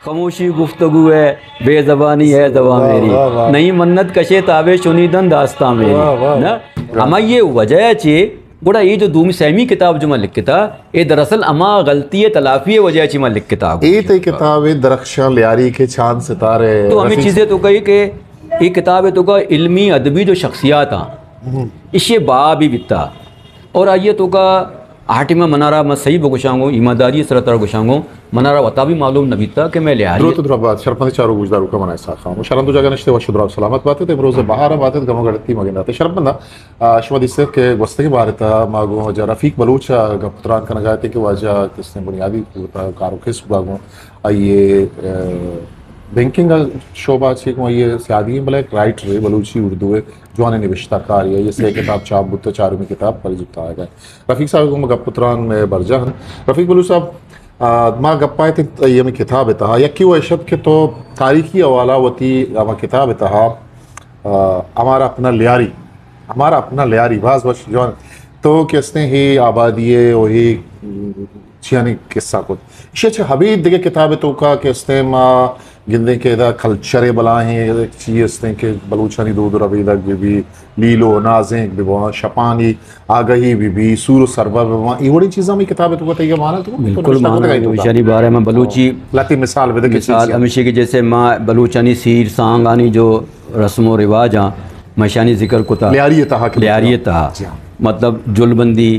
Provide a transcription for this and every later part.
खामोशी गुफ्तगू है, बेज़बानी है दवा मेरी, नहीं मन्नत कशे ताबे शुनीदन दास्ता मेरी ना। अमा ये वजह चे गोड़ा ये जो दूमी सहमी किताब जो मैं लिखता ये दरअसल अमा गलती तलाफी वजह ची मैं लिखता ये तो किताब दरख्शां लियारी के चांद सितारे तो हमें चीज़ें तो कही कि ये किताब है तो का इल्मी अदबी जो शख्सियात हाँ इसे बा भी बिता और आइए तो का आठ में मनारा मैं सही बगुशाऊँ ईमानदारी सरतर गुशाऊँ मनारा वता भी मालूम न बीता कि मैं लिया तो द्रबाद शरपंद चारों गुजदार का मनाए साखा हूँ शरण तो जगह नश्ते व शुद्रा सलामत बातें थे रोज़ बाहर बातें गमो गड़ती मगिंदा थे शरपंदा शुभ इससे के वस्ते के बारे था मागो जरा रफीक बलूच गपुत्रान का नगाए थे कि वजह किसने बुनियादी कारों के सुबागों ये बैंकिंग का शोबा छे को ये सियादी भले राइट रे बलूची उर्दू है जो ने निविष्टा कार्य ये से किताब चाप बुत चारों में किताब पर जुटा है रफीक साहब को गपुत्रान में बरजहन रफीक बलूच साहब माँ गप्पाए थे ये में किताब था या क्यों ऐशत के तो तारीखी हवाला वती आमा किताब था हमारा अपना लियारी भाज बश जो तो किसने ही आबादी वही छियानी किस्सा को इसे हबीब दिखे किताब तो का किसने माँ गिंदे के दा कल्चरे बला हैं चीज़ के बलूचानी दूध रबी लग भी लीलो नाजें भी वहाँ शपानी आगही भी सूर सरवा वहाँ ये बड़ी चीज़ें में किताबें तो बताइए माना तो बिल्कुल माना बलूचानी बारे में बलूची लाती मिसाल विद मिसाल हमेशा की जैसे माँ बलूचानी सीर सांग आनी जो रस्म व रिवाज हाँ मशानी जिक्र कुता लियारी तहा मतलब जुलबंदी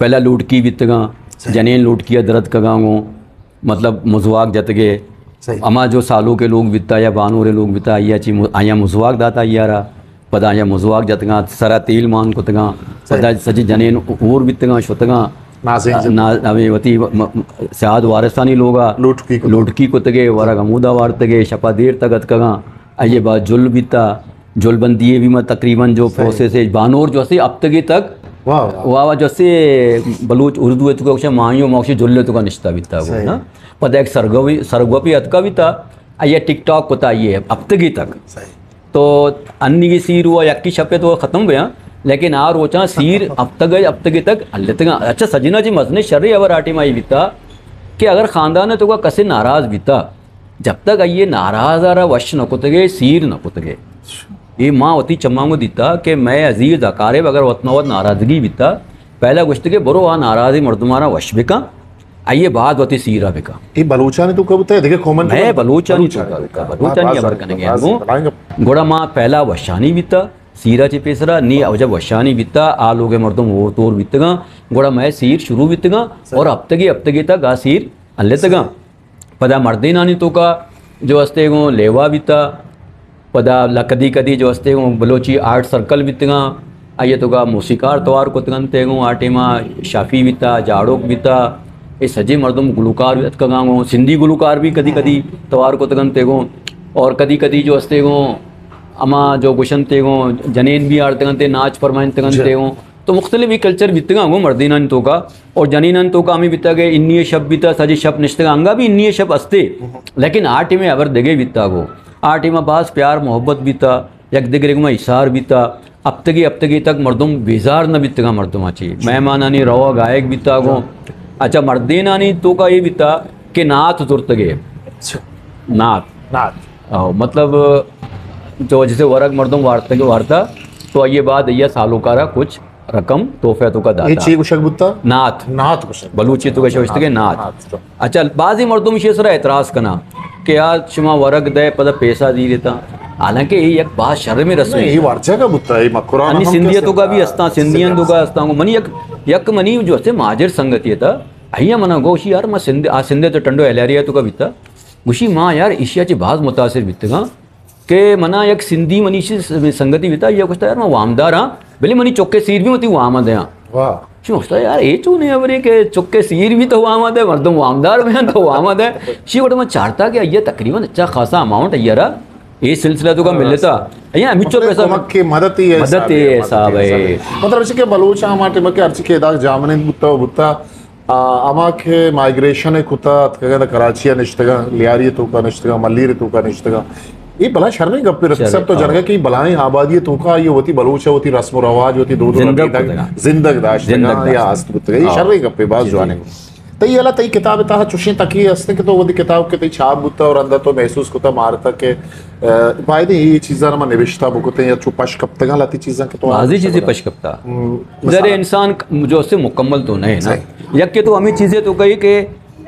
पहला लूट की बितगा जनेन लूट किया दर्द कगांगो मतलब मुजवाक जतगे अमा जो सालों के लोग बिता या बानूरे लोग बिता आया मुजवाक दाता यारा पदा आया मुजवाक जतगा सरा तेल मान कुतगा पदा सजी जनेन और बितगा शुतगा वती सियाद वारसानी लोगा लुटकी कुतगे वरा गमूदा वारतगे शपा देर तगत कगा आइए बात जुल बिता जुलबंदी भी मैं तकरीबन जो प्रोसेस है बानूर जो से अब तक वाह जैसे बलूच उर्दू तो माहियो मोक्षी जुल्ले तो का निश्ता बिता वो ना पता एक सरगोपी अतका भी था ये टिकटॉक को था ये अब तक तो अन्य की सीर हुआ यक्की छपे तो ख़त्म गया लेकिन आ रोचा सीर अब तक अल्ले तक अच्छा सजना जी मसने शर्री अवर आटी माई बीता कि अगर ख़ानदान तो का कसे नाराज़ बीता जब तक ये नाराज़ आ रहा वश न कुतगे सीर न कुतगे ये माँ वती चम्मांगो दीता कि मैं अजीज़ अकारेब अगर वतनवत नाराज़गी बीता पहला गुश्त के बरो आ नाराज़ी मर्दमाना वश बिका आइए बात वती सीरा बिका ये बलूचानी तो कब देखिए कॉमन मैं बलूचानी अमर करेंगे गोड़ा माँ पहला वशानी बीता सीरा चे पेसरा नी जब वशानी बीता आ लोग मर्दम और तोर बीतगा गोड़ा मैं सीर शुरू बीतगा और अब तक आ सीर अल्ले तगा पदा मर्दी नानी तो का जो हस्ते गो लेवा बीता पदा कदी जो हस्ते गो बलोची आर्ट सर्कल बीतगा आइए तो का मौसीकार तवार को तगनते गो आटे माँ शाफी बीता जाड़ोक बीता ये सजे मर्दम गुलकार भी अतकगांगो सिंधी गुलकार भी कदी तवार को तगनते गो और कदी जो हस्ते गो अमा जो गुशन ते गो जनेन भी आड़ तगनते नाच फरमाइन तगनते गो तो मुख्तलिफ कल्चर बीतगा गो मर्दीनन तो का और जनीनन तो का हमें बीता गए इन्नी शब बीता सजे शब निश्तगा अंगा भी इन्नी शब अस्ते लेकिन आटे में अवर दगे बीता गो आटे में बास प्यार मोहब्बत बीता यक दिगरे में इशार बीता अब तक मर्दम बेजार न बीतगा मर्दम आची मेहमानानी रवा गायक बीता गो अच्छा मर्दीनानी तो का ये बीता कि नात तुरतगे नात मतलब जो जैसे वर्ग मर्दम वार्ता तो ये बात ये सालोकारा कुछ रकम तोहफे तो का दाता नात बलूची तो के नात अच्छा बाजी मर्दम शेसरा एतराज़ कना कि यार शुमा वर्ग दे पता पैसा दी देता हालांकि ये एक बात शर्म में रस्म है वार्चा का बुत्ता है मकुरान अन्य सिंधियतों का भी अस्ता सिंधियन तो का अस्ता मनी यक मनी जो है माजर संगति था अहिया मना गोशी यार मैं सिंधे तो टंडो एलेरिया तो का बीता गुशी माँ यार एशियाची भाज मुतासिर बीतगा के मना एक सिंधी मनीषी संगति बीता ये कुछ यार मैं वामदार हाँ भले मनी चौके सीर भी मती वामद है वाह सोचता यार ये चो नहीं अवरे के चौके सीर भी तो वामद है मर्दम वामदार में तो वामद है शी वोट मैं चाहता कि ये तकरीबन अच्छा खासा अमाउंट अय्यारा ये सिलसिला तो का मिल लेता अయ్యా अमिचो पैसा मक्के मदद ही है साहब है मतलब इसके बलूचा माटे मक्के अर्च के दाग जामने बुत्ता अमा के माइग्रेशन कुता तकगा कराची निश्तगा लियारी तो का निश्तगा मल्लीर तो का निश्तगा ये बला शर्मी गप्पे रख सब तो जरगा की बलाएं आबादी तो का ये होती बलूचा होती रस्म व रवाज होती दो जिंदग दाश्त या अस्त बुत्ता ये शर्मी गप्पे बाज जवाने तई अला तई किताब ता चुशी तकी असते के तो वो किताब के तई छाप बुता और अंदर तो महसूस कुता मारता के बायदे ये चीज़ा ना निविष्टा बुकते या चुपाश कप्तगा लाती चीज़ा के तो बाजी चीज़ें पशकप्ता जरे इंसान जो उससे मुकम्मल तो नहीं ना यक के तो हमें चीज़ें तो कही कि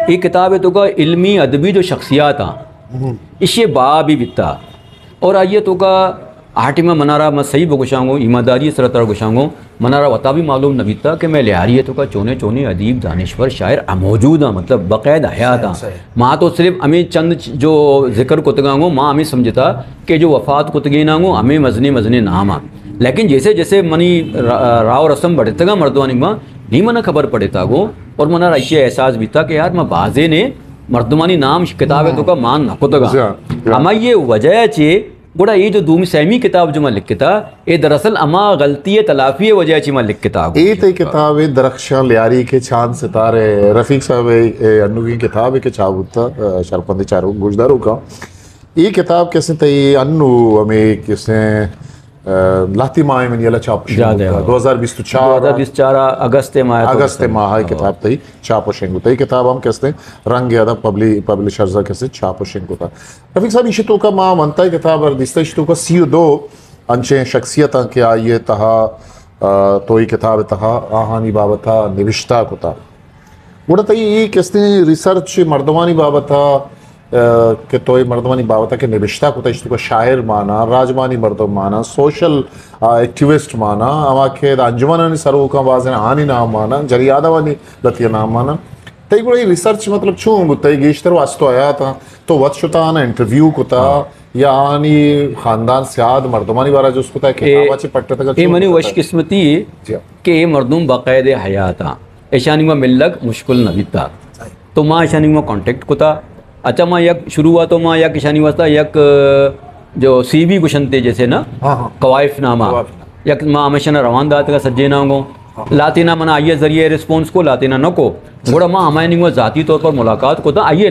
ये किताब है तो का इल्मी अदबी जो शख्सियात इसे बाबी बिता और आइए तो का आटिमा मनारा मैं सही बगुशाऊँ ईमानदारी सरतर गुशाऊँ मनारा वता भी मालूम न बीता कि मैं लिहारिए तो का चोने चोने अदीब दानिश्वर शायर मौजूद हाँ मतलब बाकायदा हयात हाँ माँ तो सिर्फ हमें चंद जो जिक्र कुतगांगो माँ हमें समझता कि जो वफ़ात कुतगी नांगो हमें मजने मजने नाम आ लेकिन जैसे जैसे मनी राव रस्म बढ़ेगा मर्दवानी माँ नहीं मना खबर पड़ेता गो और मना ये एहसास बीता कि यार मैं बाजे ने मर्दमानी नाम किताब है तो का मान नकुतगा अमा ये वजह चे गुड़ा ये जो दूमी सहमी किताब जो मैं लिखता ये दरअसल अमा गलती तलाफी वजह ची मैं लिखता ये तो किताब है दरख्शां लियारी के चांद सितारे रफीक साहब अन्नू की किताब है के चाबुता शरपंदी चारों गुजदारों का ये किताब कैसे तई अन्नू हमें किसने लाती माह में ये छाप 2024 अगस्त माह किताब तई छापो शेंगु तई किताब हम कैसे रंग अदब पब्लिशर्स कैसे छापो शेंगु था रफीक साहब इशितो का मां मनता किताब और दिस्ता इशितो का सी दो अंचे शख्सियत के आइए तहा तो ये किताब तहा आहानी बाबता निविष्टा को था बुढ़ा तई ये कैसे रिसर्च मर्दवानी बाबता के तो मर्दमानी बावता के निविष्टा को तक का शायर माना राजमानी मर्दम माना सोशल एक्टिविस्ट माना अमा के अंजुमन सरव का वाजन हानि नाम माना जरियादा वाली लतिया नाम माना तई को रिसर्च मतलब छू तई गेश्तर वास्तव आया था तो वत्सुता ना इंटरव्यू को था या आनी खानदान सियाद मर्दमानी वाला जो उसको था कि आवाज़ पट्टे तक ये मनी वश किस्मती के ये मर्दम बाकायदे हयाता ऐशानी में मिलक मुश्किल न बीता तो माँ ऐशानी में कांटेक्ट को था अच्छा माँ यक शुरुआत माँ यक ईशानी वास्ता यक जो सीवी गुशनते जैसे ना कवाइफ नामा यक माँ हमेशा ना रवान दात का सज्जे ना हो लातीना मना आइए जरिए रिस्पॉन्स को लातीना न को गोड़ा माँ हमारे नहीं ज़ाती तौर पर मुलाकात को था आइए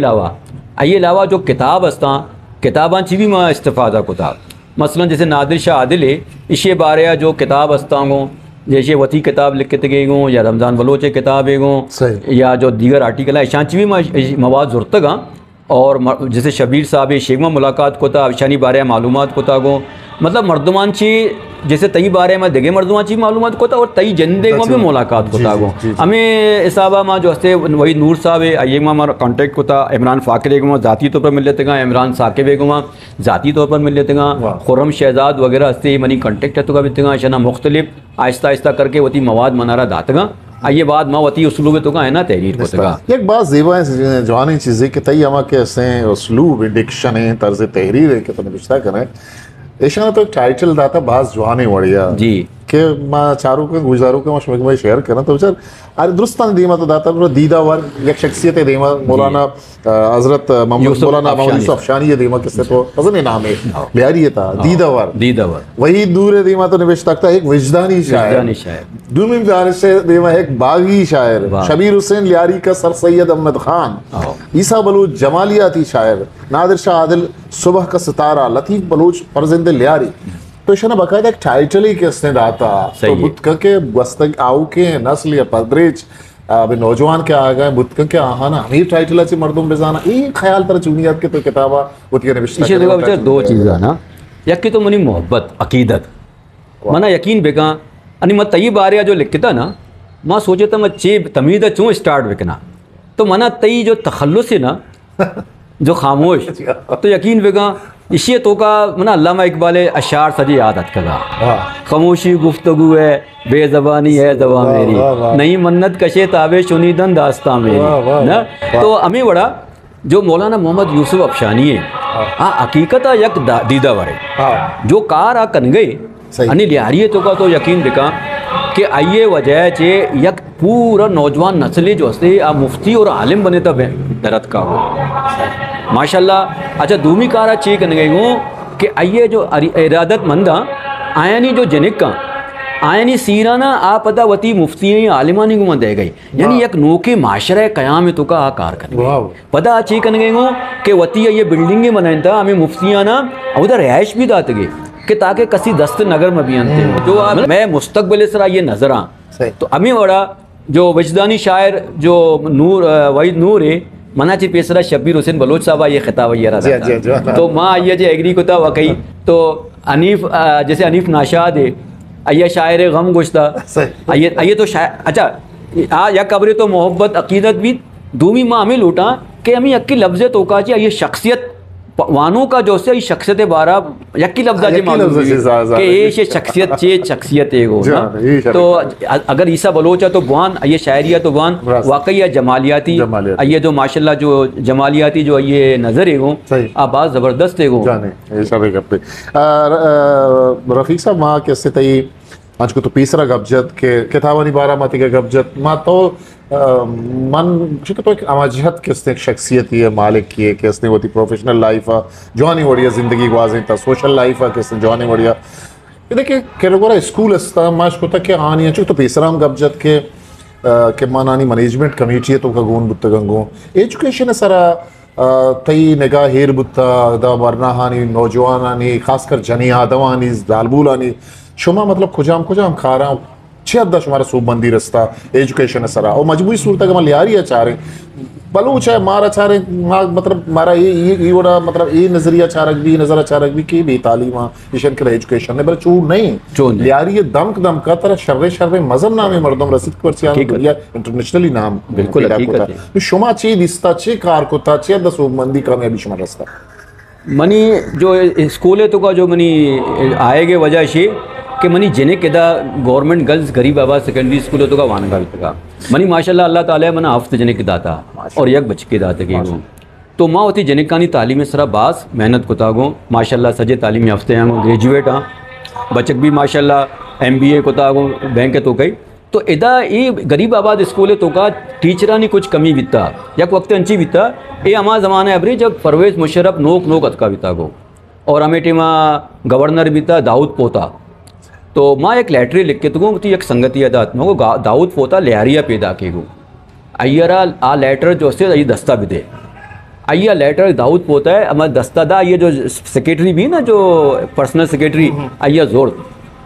अलावा जो किताब हस्ता किताबां ची भी माँ इस्तेफादा को था मसलन जैसे नादिर शाह आदिल इशे बारे जो किताब हस्ता हो जैसे वती किताब लिख के गई हूँ या रमज़ान बलोच किताब है या जो दीगर आर्टिकल है शांची भी माँ मवाद ज़रूरत और जैसे शबीर साहब शेखमा मुलाकात को था अफशानी बारे मालूमात को था गो मतलब मर्दमान ची जैसे तई बारे में देगे मर्दमान ची मालूमात को था और तई जंदे में भी मुलाकात को था गो हमें हिसाबा माँ जो हस्ते वही नूर साहब है आइए माँ हमारा कॉन्टेक्ट को था इमरान फ़ाकिर को ज़ाती तौर पर मिल लेते हैं इमरान साकिब को वहाँ ज़ाती तौर पर मिल लेते हैं खुर्रम शहजाद वगैरह हस्ते मनी कॉन्टेक्ट है तो का बीतेगा शना मुख्तलिफ आहिस्ता आहिस्ता करके वती मवाद मनारा दातगा आइए बाद माँ वती उसलूब तो का है ना तहरीर को तगा एक बात ज़ेबा है जवानी चीज़ें कि तई अमा के ऐसे उसलूब डिक्शन है तर्ज तहरीर है कि तो निविष्टा करें ऐसा तो एक टाइटल दाता बाज जवानी बढ़िया जी के माँ चारों के गुजारों के मशमक में शेयर करना तो बेचार अरे दुरुस्तान दीमा तो दाता पर दीदा वर्ग एक शख्सियत है दीमा मौलाना हज़रत मौलाना मोहम्मद अफशानी है दीमा किससे तो वज़न नाम है लियारी था दीदा वर्ग वही दूर है दीमा तो निवेश तकता एक विजदानी शायर दूसरी जानिब से दीमा एक बागी शायर शबीर हुसैन लियारी का सर सैयद अहमद खान ईसा बलूच जमालियाती शायर नादिर शाह आदिल सुबह का सितारा लतीफ़ बलूच फरजिंद लियारी तो इशना बाकायदा एक टाइटल ही किसने दाता तो बुद्ध के वस्तक आउ के नस्ल या पदरेज अभी नौजवान के आ गए बुद्ध के आहाना हमें टाइटल अच्छे मर्दों बेजाना ये ख्याल तर चुनियात के तो किताबा बुद्ध के निविष्टा इसे देखो बेचार दो चीज़ें ना यक की तो मनी मोहब्बत अकीदत मना यकीन बेका अनि मैं तई बारे जो लिखता ना माँ सोचे तो मैं चे तमीद चूँ स्टार्ट बेकना तो मना तई जो तखल्लुस है ना जो खामोश तो यकीन बेका इसी तो का मना अल्लामा इकबाल अशार सजी याद अटकगा खामोशी गुफ्तगू है बेज़बानी है दवा मेरी नई मन्नत कशे ताबे शुनीदन दास्तां मेरी ना तो हमें बड़ा जो मौलाना मोहम्मद यूसुफ अफशानी है हकीकत यक दीदा वरे जो कार आ कन गए अनि लिहारी तो का तो यकीन बिका कि आइए वजह चे यक पूरा नौजवान नस्लें जो हंसते आ मुफ्ती और आलिम बने तब दरद का हो माशाल्लाह अच्छा दूमी कारा चे कन गई हूँ कि आइए जो इरादतमंद आयानी जो जनिक का आयानी सीराना आ पता वती मुफ्ती आलिमानी को दे गई यानी एक नोके माशरा क़याम तो का कार कर पता चे कन गई हूँ कि वती ये बिल्डिंगें बनाए था हमें मुफ्तियाना उधर रहायश भी दात गई कि ताकि कसी दस्त नगर में भी अंते जो मैं मुस्तकबिल सरा ये नजर आ तो हमें बड़ा जो वजदानी शायर जो नूर वहीद नूर है मना ची पेसरा शब्बीर हुसैन बलोच साहब ये खिताब ये जी, जी, जी। रहा तो माँ ये जो एग्री को था वाकई तो अनीफ जैसे अनीफ नाशाद है अय्या शायर गम गुश्ता सही। अये तो शायर अच्छा या कब्र तो मोहब्बत अकीदत भी दूमी माँ हमें लूटा कि हमें यक्की लफ्ज़ तो का ये शख्सियत वानों का जो से शख्सियत बारा यक्की लफ्ज़ यक्की लफ्ज़ से ज़्यादा। कि ये शख्सियत चे शख्सियत है वो हाँ, यही ना शर्त तो अगर ईसा बलोच है तो बुआन ये शायरिया तो बुआन रास्त। वाकई या जमालियाती जमालियाती। ये जो माशाल्लाह जो जमालियाती जो ये नज़र है वो सही। आवाज़ ज़बरदस्त है वो जाने ये सब एक अपने रफीक साहब माँ कैसे तई आज को तो पीसरा गबजत के किताबानी बारामती के गबजत माँ तो मन चूँकि तो एक अमाजहत किसने शख्सियत है मालिक की है किसने होती प्रोफेशनल लाइफ है जवानी बढ़िया ज़िंदगी वाजे था सोशल लाइफ है किसने जवानी बढ़िया ये देखिए के लोगों स्कूल अस्ता माश को तक के आनी है चूँकि तो पीसरा गबजत के मानानी मैनेजमेंट कमेटी है तो का गुण बुत्त गंगो एजुकेशन सरा तई निगाह हेर बुत्ता दा मरनाहानी नौजवानानी खासकर जनी आदवानी दालबूलानी शुमा मतलब खुजाम खारा छह शुमारा सूबबंदी रस्ता एजुकेशन सरा और मजबूरी सूरत का लियारी अचारे बलूच है मार अचारे मतलब मारा ये वोड़ा मतलब ये नजरिया चारक भी नजर अचारक भी की तालीमा इशन के एजुकेशन ने बल चूर नहीं लियारी ये दम का तरह शर्रे मजम नामे मर्दम रसीद पर दुनिया इंटरनेशनली नाम बिल्कुल तो शुमा ची दिस्ता चे कार को ता चे द सूबबंदी कामयाबी शुमा रस्ता मनी जो स्कूल है तो का जो मनी आएगे वजह से कि मनी जिन्हें केदा गवर्नमेंट गर्ल्स गरीब आबाद सेकेंडरी स्कूल तो का वानगा भी मनी माशाल्लाह अल्लाह ताला मना हफ्ते जने के दाता और यक बच के दाता के वो तो माँ होती जने कानी तालीम सरा बास मेहनत को तागो माशाल्लाह सजे तालीमी हफ्ते आगो ग्रेजुएट हाँ बचक भी माशाल्लाह MBA को तागो बैंक तो कई तो इदा ये गरीब आबाद स्कूल है तो का टीचरानी कुछ कमी बीता यक वक्त अंची बीता ये हमारा ज़माना अबरी जब परवेज़ मुशर्रफ नोक अतका बीता गो और अमेठी में गवर्नर बीता दाऊद पोता तो माँ एक लेटरी लिख के तो एक संगति अदात में दाऊद पोता लिहारिया पैदा के गो अय्यरा आ लेटर जो से ये दस्ता भी दे अय्या लेटर दाऊद पोता है हमारा दस्ता दा ये जो सेक्रेटरी भी ना जो पर्सनल सेक्रेटरी अय्या जोर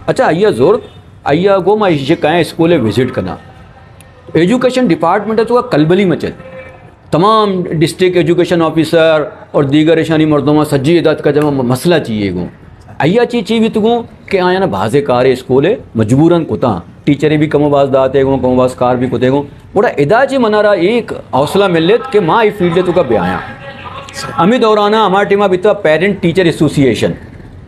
अच्छा अय्या जोर अय्या गो माँ ये कहें स्कूल विजिट करना एजुकेशन डिपार्टमेंट है तो कलबली मचल तमाम डिस्ट्रिक्ट एजुकेशन ऑफिसर और दीगर शानी मर्दों सज्जी इदात का जब मसला चाहिए गो अय्या चीज़ भी तो कि आया ना भाजे कार स्कूल है मजबूरन कुता टीचरें भी कमोबाज दाते गो कमोबाज कार भी कुते गो बड़ा इदाची मनारा एक हौसला मिल लेत कि माँ फील्ड तो का ब्याया अमी दौराना हमारा टीमा बीता पेरेंट टीचर एसोसिएशन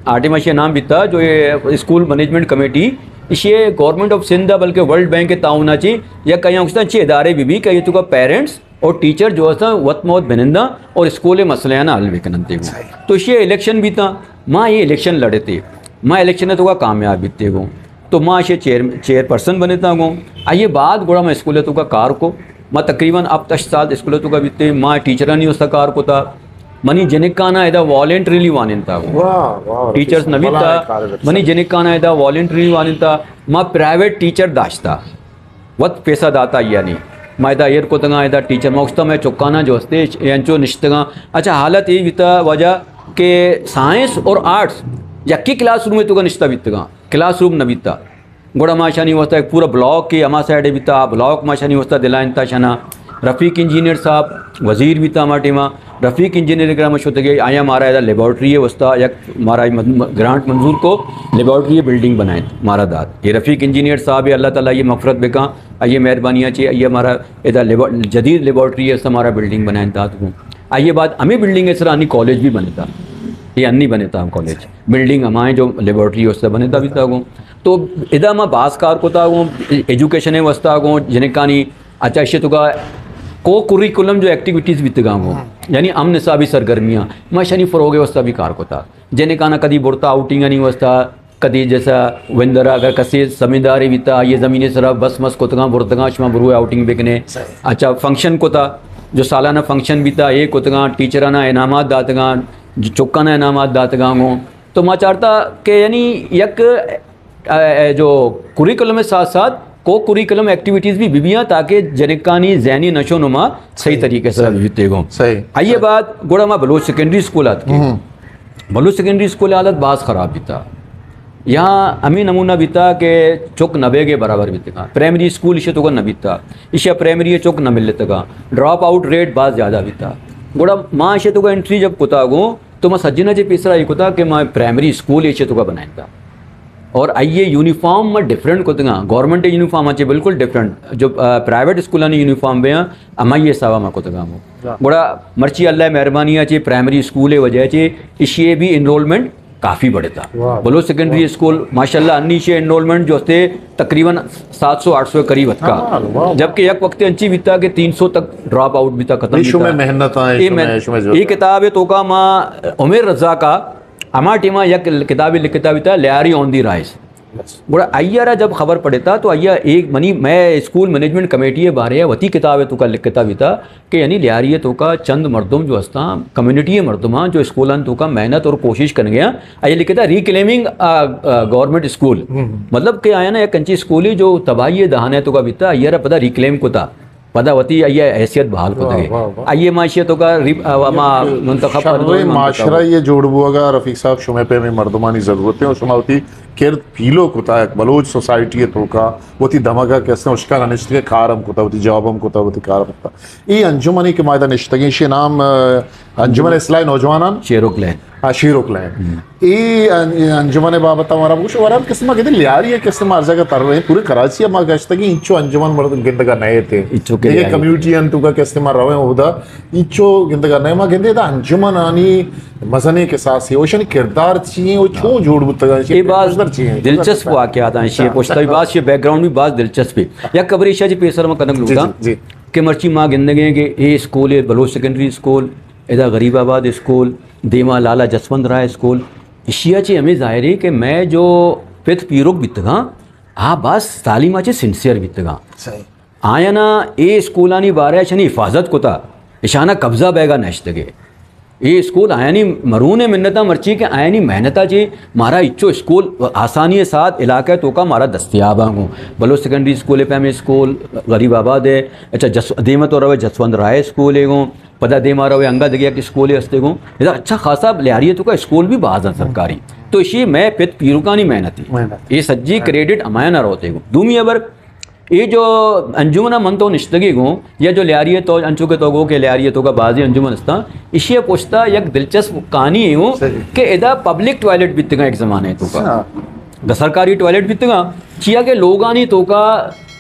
आर्टिमा ये नाम बीता जो ये स्कूल मैनेजमेंट कमेटी इसे गवर्नमेंट ऑफ सिंध बल्कि वर्ल्ड बैंक के ताउना ची या कहीं अच्छे इदारे भी कहीं तो का पेरेंट्स और टीचर जो है वत मौत बनिंदा और स्कूल मसले ना हल विकनते तो ये इलेक्शन भी था माँ ये इलेक्शन लड़े थे माँ इलेक्शन तो का कामयाब बीते गो तो माँ ये चेयरपर्सन बने था गो आइए बाद गोड़ा मैं स्कूल तो का कार को माँ तकरीबन अब 10 साल स्कूल तो का बीते माँ टीचर नहीं उसका कार को था मनी जनिकाना इदा वॉलेंटरीली वानिंता टीचर्स नवी था मनी जनिकाना इदा वॉलेंटरीली वानिंता माँ प्राइवेट टीचर दाश्ता वत पैसा दाता यानी मायदा एयर को तंगा इदा टीचर मौसता मैं चुकाना जो हस्ते यांचो निश्तगा अच्छा हालत ये बीता वजह के साइंस और आर्ट्स यक्की क्लासरूम में तो का निश्ता बीतगा क्लासरूम न बीता गोड़ा माशानी होता एक पूरा ब्लॉक के अमा साइड बीता ब्लॉक माशानी होता दिलाइनता शना रफ़ीक इंजीनियर साहब वजीर बीता हमारे माँ रफ़ीक इंजीनियर ग्राम होते गए आया मारा इधर लेबॉर्ट्री है वस्ता या मारा ग्रांट मंजूर को लेबॉर्ट्री बिल्डिंग बनाए मारा दाद ये रफ़ीक इंजीनियर साहब है अल्लाह ताला ये मफ़रत बेका आइए मेहरबानियाँ चाहिए आइए हमारा इधर जदीद लेबॉर्ट्री है हमारा बिल्डिंग बनाए दाद को आइए बात हमें बिल्डिंग है अन्नी कॉलेज भी बने था ये अन्नी बने था हम कॉलेज बिल्डिंग हमारे जो लेबॉर्ट्री है उससे बने था भी था तो इधर मैं बासकार को था एजुकेशन है वस्ता गो जिन्हें कहानी अच्छा इसे तो का को कुरिकुलम जो एक्टिविटीज़ भी तगांगो यानी अम निसाबी सरगर्मियाँ मैं शनि फ़रोग वस्ता भी कार को था जिन्हें कहा कदी बुरता आउटिंग नहीं वस्ता कदी जैसा वेंदरा अगर कसे जमींदारी भी था ये ज़मीनें सरा बस मस को तगा बुरतगा शुमा बुरु आउटिंग बेकने अच्छा फंक्शन को था जो सालाना फंक्शन भी था ये को तगा टीचराना इनामात दातगा चौकाना इनामात दातगा हो तो मैं चाहता कि यानी यक जो कुरिकुलम के साथ साथ को कुरिकुलम एक्टिविटीज़ भी बिबियाँ ताकि जनिकानी जहनी नशो नुमा सही तरीके से बीते गो सही आइए बात गोड़ा माँ बलोच सेकेंडरी स्कूल आती बलोच सेकेंडरी स्कूल हालत बास ख़राब भी था यहाँ अमी नमूना बीता के चौक नबे के बराबर बीतेगा। प्राइमरी स्कूल इसे तो का न बीता, इसे प्राइमरी चौक न मिलते का, ड्रॉप आउट रेट बहुत ज़्यादा बीता। गोड़ा माँ इसे तो का एंट्री जब कुता गो तो मैं सज्जना जे पेसरा एक होता कि मैं प्राइमरी स्कूल इसे तो का बनाएगा। और आइए यूनिफॉर्म में डिफरेंट कोतगा गवर्नमेंट यूनिफॉर्म अच्छे बिल्कुल डिफरेंट जो प्राइवेट स्कूलानी यूनिफॉर्म में अमाइए सावा में कोतगा बड़ा मर्ची अल्लाह मेहरबानी अच्छे प्राइमरी स्कूल वजह चे इसे भी इनरोलमेंट काफ़ी बढ़े था। बोलो सेकेंडरी स्कूल माशाल्लाह अन्नी से इनरोलमेंट जो थे तकरीबन 700-800 करीब का, जबकि एक वक्त अंची बीता के 300 तक ड्रॉप आउट बीता खत्म बीता। मेहनत ये किताब है तो का माँ उमेर रजा का हमारा टीमा यह किताबी लिखता भी था लियारी ऑन दी राइस। बड़ा अय्यारा जब खबर पड़े था तो अय्या एक मनी मैं स्कूल मैनेजमेंट कमेटी बारे वती किताब है तो का लिखता भी था कि यानी लियारी है तो का चंद मर्दुम जो हस्ता कम्युनिटी मर्दुमा जो स्कूल तो का मेहनत और कोशिश कर गया अय्या लिखता रिक्लेमिंग गवर्नमेंट स्कूल मतलब कि आया ना एक कंची स्कूल ही जो तबाही दहाने तो का भी था अय्यारा पता रिक्लेम को था पता वती अय्या हैसियत बहाल को दे अय्ये माशियत का मुंतखब माशरा ये जोड़बुआगा रफीक साहब शुमे पे में मर्दमानी ज़रूरत है और शुमा होती केर पीलो कुता है बलोच सोसाइटी है तो का वती धमाका कैसे उसका निश्चित के कारम कुता वती जवाबम कुता वती कारम कुता ये अंजुमनी के मायदा निश्चित के नाम अंजुमन इस्लाही नौजवान शीरोकले ये अंजुमन बाबत हमारा कुछ वराब किस्म के लियारी है किस्म अर्जा का तर रहे पूरे कराची में गश्त की इंचो अंजुमन मर्द गिंद का नए थे ये कम्युनिटी अंतु का किस्म मार रहे होदा इंचो गिंद का नए मां गिंदे दा अंजुमन आनी मजने के साथ से ओशन किरदार चाहिए वो छो जोड़ बुतगा ये बात दिलचस्प वाकया था ये पोस्टा भी बात ये बैकग्राउंड भी बात दिलचस्प है या कबरी शाह जी पेसर में कनक लूटा के मर्ची मां गिंदगे के ये स्कूल है बलोच सेकेंडरी स्कूल इधर गरीबाबाद स्कूल देमा लाला जसवंत राय स्कूल इशिया चे हमें जाहिर है कि मैं जो फिथ पीरोक बितगा बस तालीमा चे सिंसियर बितगा आया ना ये स्कूलानी बारे शनी हिफाजत को था इशाना कब्जा बैगा नश्तगे ये स्कूल आयानी मरून मिन्नता मर्ची के आयानी मेहनता जी मारा इच्छो स्कूल आसानी साथ इलाका तो का मारा दस्तियाब हूँ बलो सेकेंडरी स्कूल है पे हमें स्कूल गरीबाबाद है अच्छा देमत और रवे जसवंत राय स्कूल है गो पता दे मारा हुए अंगा दगिया के स्कूल है हस्ते गो इधर अच्छा खासा लियारी तो का स्कूल भी बाज सरकारी तो इसी मैं पित पीरुकानी मेहनती ये सज्जी क्रेडिट अमाया ना रोते गो दूमी अबर ये जो अंजुमना मन तो निश्तगी गो या जो लियारी तो अंचु के तो गो के लियारी तो का बाजी अंजुमन हस्ता इसे पोछता एक दिलचस्प कहानी है वो कि इधर पब्लिक टॉयलेट बीतगा एक ज़माने तो का सरकारी टॉयलेट बीतगा चिया के लोगानी तो का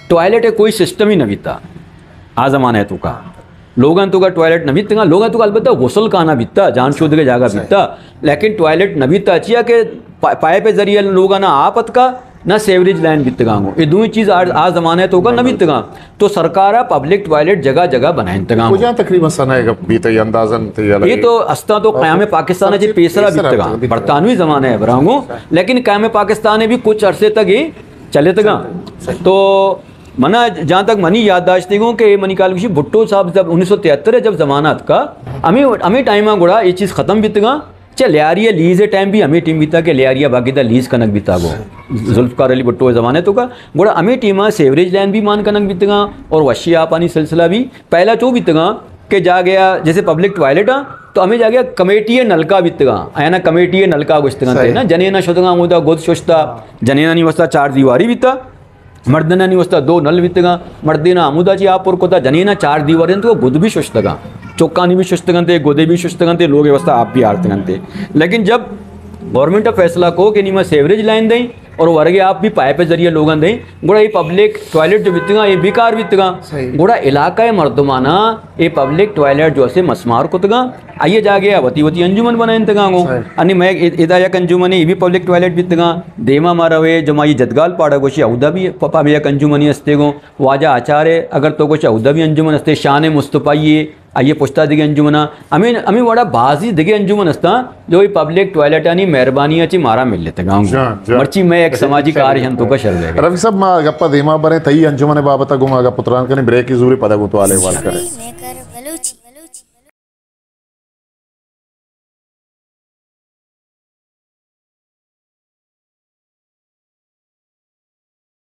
टॉयलेट है कोई सिस्टम ही न बीता आ ज़माने तो का लोगन तो का टॉयलेट न बीतगा लोगन तो का अलबत्ता गुसल का ना बीतता जान शोध के जागा बीतता लेकिन टॉयलेट न बीता चिया के पाए पे जरिए लोगा ना आपत का ना सेवरेज लाइन बीतगांगो ये दो चीज़ आज ज़माने तो का न बीतगा तो सरकार पब्लिक टॉयलेट जगह जगह बनाए तगांगो तकरीबन सनाएगा बीते अंदाजन ये तो अस्ता तो क़याम पाकिस्तान जे पेसरा बीतगा बरतानवी ज़माने है बरांगो लेकिन क़याम पाकिस्तान ने भी कुछ अरसे तक ही चले तगा तो मना जहाँ तक मनी याददाश्त हूँ कि मनी काल किसी भुट्टो साहब जब 1973 जब जमानत का अमी टाइम गुड़ा ये चीज़ ख़त्म बीतगा चल लियारिया लीज टाइम भी हमें टीम बीता के लियारिया बाकी था लीज कनक बीता गो जुल्फ़कार अली भुट्टो ज़माने तो का गुड़ा हमें टीमा सेवरेज लाइन भी मान कनक बीतगा और वशिया पानी सिलसिला भी पहला चो बीतगा के जा गया जैसे पब्लिक टॉयलेट तो हमें जा गया कमेटी नलका बीतगा आया ना कमेटी नलका गुश्तगा ना जनेना शुतगा मुदा गुद शुश्ता जनेना नहीं वस्ता 4 दीवारी बीता मर्दना नहीं वस्ता 2 नल बीतगा मर्देना अमुदा जी आप को था जनेना 4 दीवारी तो गुद भी शुश्तगा चौकानी भी शुश्तगंते गोदे भी शुश्तगंते लोग व्यवस्था आप भी आरतगंते लेकिन जब गवर्नमेंट फैसला को कि नहीं मैं सेवरेज लाइन दें और वर्गे आप भी पाइप जरिए लोगन दें गुड़ा ये पब्लिक टॉयलेट जो बीतगा ये बेकार बीतगा गुड़ा इलाका मर्दमाना ये पब्लिक टॉयलेट जो है मसमार कुतगा आइए जा गया वती वती अंजुमन बनाए तगांगो अनि मैं इदा एक अंजुमन ये भी पब्लिक टॉयलेट बीतगा देमा मारा हुए जो माई जदगाल पाड़ा गोशी औदा भी पपा भी एक अंजुमनी हस्ते गो वाजा आचार्य अगर तो कुछ औदा भी अंजुमन हस्ते शान मुस्तफ़ाइये आइए पुछता दिगे अंजुमना अमी वड़ा बाजी दिगे अंजुमन हस्ता जो ये पब्लिक टॉयलेट आनी मेहरबानी अच्छी मारा मिल लेते गाँव मर्ची मैं एक सामाजिक कार्य हम तो का शर लेगा रवि साहब मा गप्पा देमा बरे तई अंजुमन बाबता गुमा गा पुत्रान कने ब्रेक की जरूरी पदा गुतो आले वाल करे